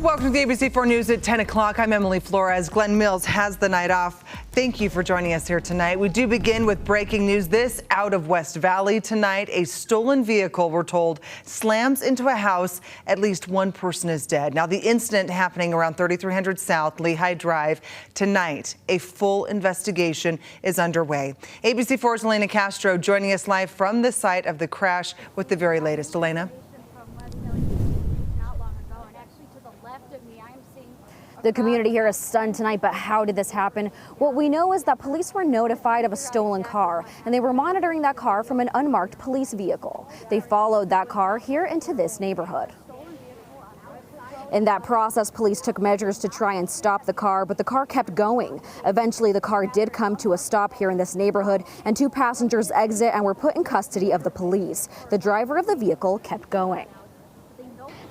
Welcome to the ABC4 News at 10 o'clock. I'm Emily Flores. Glenn Mills has the night off. Thank you for joining us here tonight. We do begin with breaking news. This out of West Valley tonight. A stolen vehicle, we're told, slams into a house. At least one person is dead. Now, the incident happening around 3300 South Lehigh Drive. Tonight, a full investigation is underway. ABC4's Elena Castro joining us live from the site of the crash with the very latest. Elena. The community here is stunned tonight, but how did this happen? What we know is that police were notified of a stolen car, and they were monitoring that car from an unmarked police vehicle. They followed that car here into this neighborhood. In that process, police took measures to try and stop the car, but the car kept going. Eventually, the car did come to a stop here in this neighborhood, and two passengers exit and were put in custody of the police. The driver of the vehicle kept going.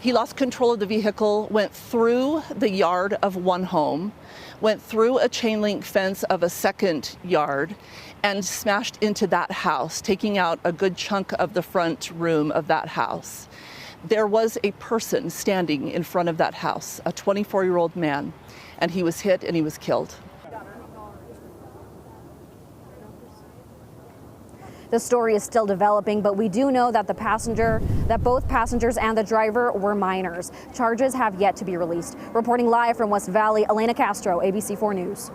He lost control of the vehicle, went through the yard of one home, went through a chain link fence of a second yard, and smashed into that house, taking out a good chunk of the front room of that house. There was a person standing in front of that house, a 24-year-old man, and he was hit and he was killed. The story is still developing, but we do know that both passengers and the driver were minors. Charges have yet to be released. Reporting live from West Valley, Elena Castro, ABC4 News.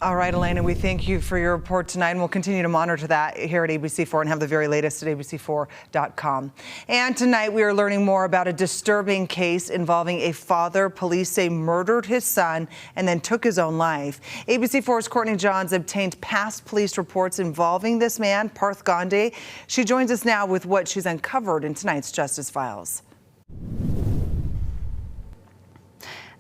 All right, Elena, we thank you for your report tonight, and we'll continue to monitor that here at ABC4 and have the very latest at abc4.com. And tonight we are learning more about a disturbing case involving a father police say murdered his son and then took his own life. ABC4's Courtney Johns obtained past police reports involving this man, Parth Gandhi. She joins us now with what she's uncovered in tonight's Justice Files.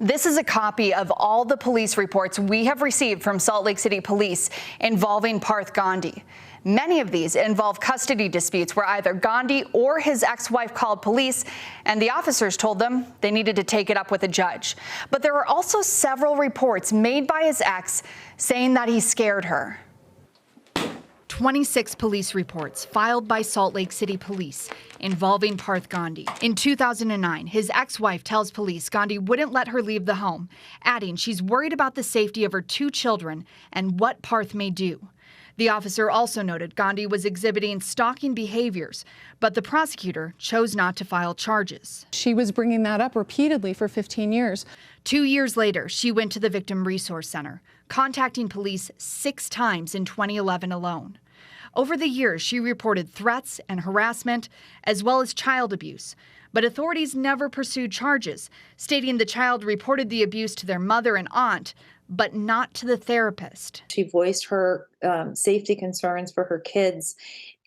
This is a copy of all the police reports we have received from Salt Lake City Police involving Parth Gandhi. Many of these involve custody disputes where either Gandhi or his ex-wife called police and the officers told them they needed to take it up with a judge. But there are also several reports made by his ex saying that he scared her. 26 police reports filed by Salt Lake City Police involving Parth Gandhi. In 2009, his ex-wife tells police Gandhi wouldn't let her leave the home, adding she's worried about the safety of her two children and what Parth may do. The officer also noted Gandhi was exhibiting stalking behaviors, but the prosecutor chose not to file charges. She was bringing that up repeatedly for 15 years. 2 years later, she went to the Victim Resource Center, contacting police 6 times in 2011 alone. Over the years, she reported threats and harassment, as well as child abuse. But authorities never pursued charges, stating the child reported the abuse to their mother and aunt, but not to the therapist. She voiced her safety concerns for her kids,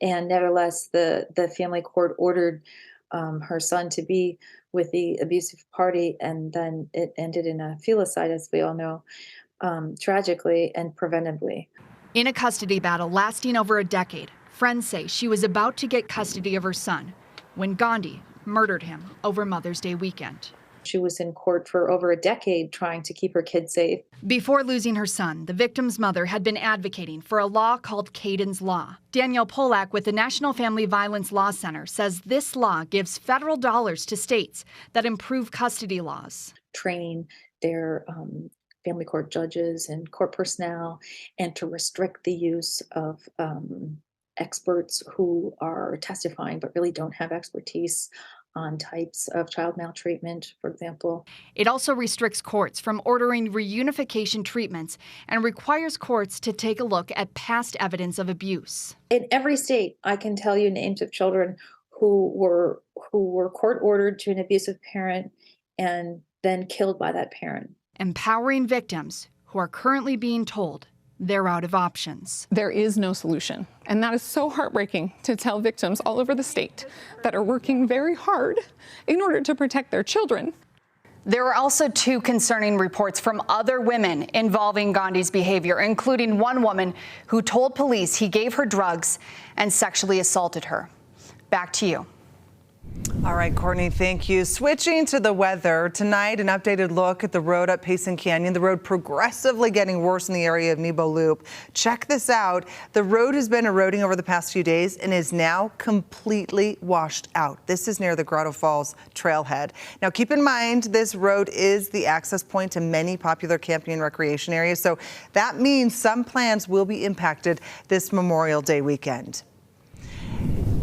and nevertheless, the family court ordered her son to be with the abusive party, and then it ended in a filicide, as we all know, tragically and preventably. In a custody battle lasting over a decade, friends say she was about to get custody of her son when Gandhi murdered him over Mother's Day weekend. She was in court for over a decade trying to keep her kids safe. Before losing her son, the victim's mother had been advocating for a law called Caden's Law. Danielle Polak with the National Family Violence Law Center says this law gives federal dollars to states that improve custody laws. Training their family court judges and court personnel, and to restrict the use of experts who are testifying but really don't have expertise on types of child maltreatment, for example. It also restricts courts from ordering reunification treatments and requires courts to take a look at past evidence of abuse. In every state, I can tell you names of children who were court ordered to an abusive parent and then killed by that parent. Empowering victims who are currently being told they're out of options. There is no solution. And that is so heartbreaking to tell victims all over the state that are working very hard in order to protect their children. There are also 2 concerning reports from other women involving Gandhi's behavior, including one woman who told police he gave her drugs and sexually assaulted her. Back to you. All right, Courtney, thank you. Switching to the weather tonight, an updated look at the road up Payson Canyon. The road progressively getting worse in the area of Nebo Loop. Check this out. The road has been eroding over the past few days and is now completely washed out. This is near the Grotto Falls trailhead. Now, keep in mind, this road is the access point to many popular camping and recreation areas. So that means some plans will be impacted this Memorial Day weekend.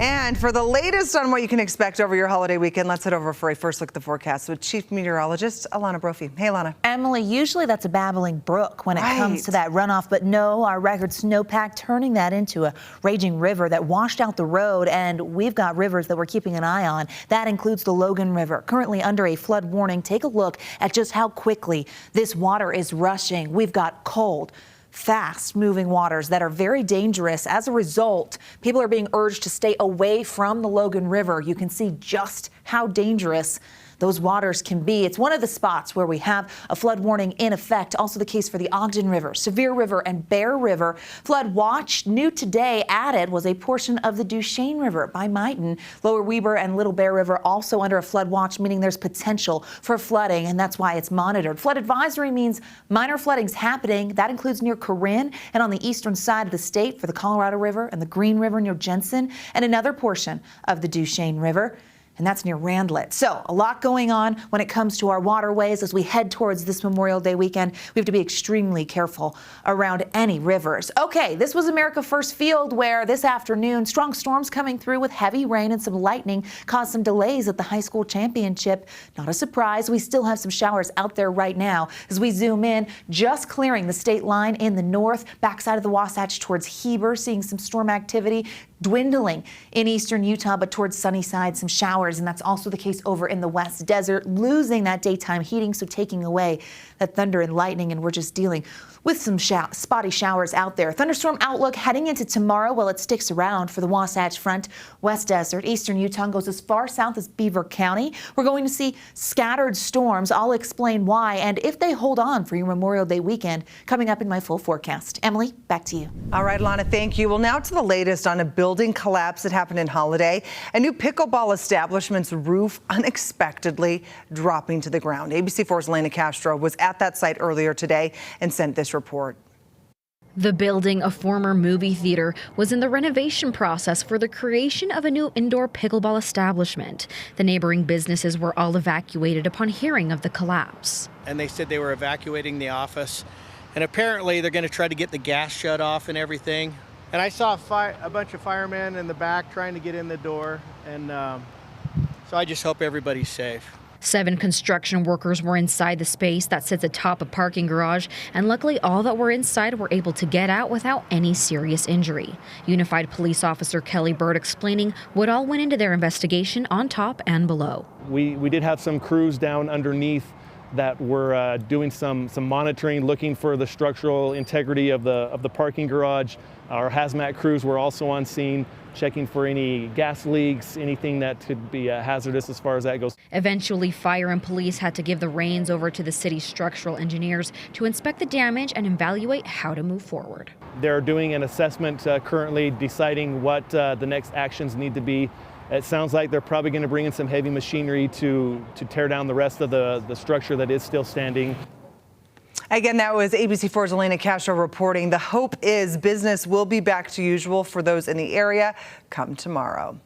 And for the latest on what you can expect over your holiday weekend, let's head over for a first look at the forecast with Chief Meteorologist Alana Brophy. Hey, Alana. Emily, usually that's a babbling brook when it comes to that runoff, but no, our record snowpack turning that into a raging river that washed out the road, and we've got rivers that we're keeping an eye on. That includes the Logan River, currently under a flood warning. Take a look at just how quickly this water is rushing. We've got cold, fast-moving waters that are very dangerous. As a result, people are being urged to stay away from the Logan River. You can see just how dangerous those waters can be. It's one of the spots where we have a flood warning in effect. Also the case for the Ogden River, Sevier River, and Bear River. Flood watch new today added was a portion of the Duchesne River by Mighton. Lower Weber and Little Bear River also under a flood watch, meaning there's potential for flooding, and that's why it's monitored. Flood advisory means minor flooding's happening. That includes near Corinne and on the eastern side of the state for the Colorado River and the Green River near Jensen, and another portion of the Duchesne River, and that's near Randlet. So a lot going on when it comes to our waterways as we head towards this Memorial Day weekend. We have to be extremely careful around any rivers. Okay, this was America First Field, where this afternoon strong storms coming through with heavy rain and some lightning caused some delays at the high school championship. Not a surprise, we still have some showers out there right now. As we zoom in, just clearing the state line in the north, backside of the Wasatch towards Heber, seeing some storm activity dwindling in eastern Utah, but towards Sunnyside, some showers, and that's also the case over in the West Desert, losing that daytime heating, so taking away that thunder and lightning, and we're just dealing with some spotty showers out there. Thunderstorm outlook heading into tomorrow. Well, it sticks around for the Wasatch Front, West Desert, eastern Utah, goes as far south as Beaver County. We're going to see scattered storms. I'll explain why and if they hold on for your Memorial Day weekend coming up in my full forecast. Emily, back to you. All right, Lana, thank you. Well, now to the latest on a building collapse that happened in Holiday. A new pickleball establishment's roof unexpectedly dropping to the ground. ABC4's Elena Castro was at that site earlier today and sent this report. The building, a former movie theater, was in the renovation process for the creation of a new indoor pickleball establishment. The neighboring businesses were all evacuated upon hearing of the collapse. And they said they were evacuating the office, and apparently they're going to try to get the gas shut off and everything. And I saw a bunch of firemen in the back trying to get in the door, and so I just hope everybody's safe. 7 construction workers were inside the space that sits atop a parking garage, and luckily all that were inside were able to get out without any serious injury. Unified Police Officer Kelly Bird explaining what all went into their investigation on top and below. We did have some crews down underneath that were doing some monitoring, looking for the structural integrity of the parking garage. Our hazmat crews were also on scene, checking for any gas leaks, anything that could be hazardous as far as that goes. Eventually, fire and police had to give the reins over to the city's structural engineers to inspect the damage and evaluate how to move forward. They're doing an assessment currently, deciding what the next actions need to be. It sounds like they're probably going to bring in some heavy machinery to tear down the rest of the structure that is still standing. Again, that was ABC4's Elena Castro reporting. The hope is business will be back to usual for those in the area come tomorrow.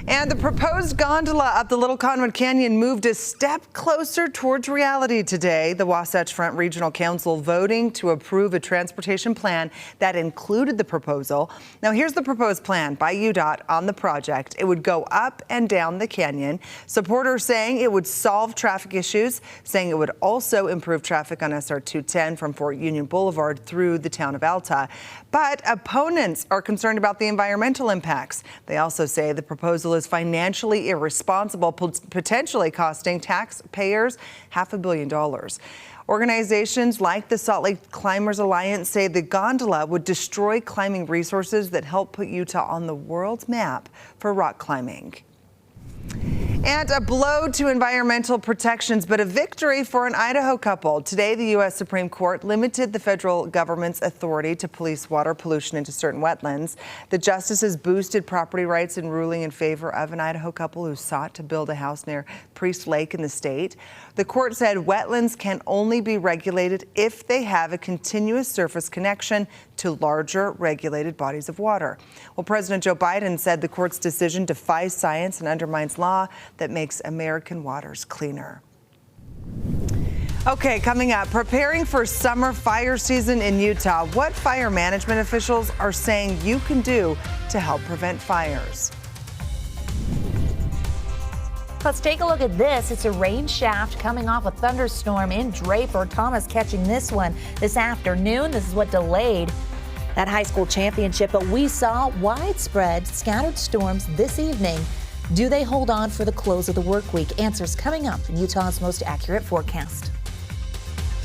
And the proposed gondola up the Little Cottonwood Canyon moved a step closer towards reality today. The Wasatch Front Regional Council voting to approve a transportation plan that included the proposal. Now, here's the proposed plan by UDOT on the project. It would go up and down the canyon. Supporters saying it would solve traffic issues, saying it would also improve traffic on SR 210 from Fort Union Boulevard through the town of Alta. But opponents are concerned about the environmental impacts. They also say the proposal is financially irresponsible, potentially costing taxpayers $500 million. Organizations like the Salt Lake Climbers Alliance say the gondola would destroy climbing resources that help put Utah on the world's map for rock climbing. And a blow to environmental protections, but a victory for an Idaho couple. Today, the U.S. Supreme Court limited the federal government's authority to police water pollution into certain wetlands. The justices boosted property rights in ruling in favor of an Idaho couple who sought to build a house near Priest Lake in the state. The court said wetlands can only be regulated if they have a continuous surface connection to larger regulated bodies of water. Well, President Joe Biden said the court's decision defies science and undermines law that makes American waters cleaner. Okay, coming up, preparing for summer fire season in Utah. What fire management officials are saying you can do to help prevent fires. Let's take a look at this. It's a rain shaft coming off a thunderstorm in Draper. Thomas catching this one this afternoon. This is what delayed that high school championship, but we saw widespread scattered storms this evening. Do they hold on for the close of the work week? Answers coming up in Utah's most accurate forecast.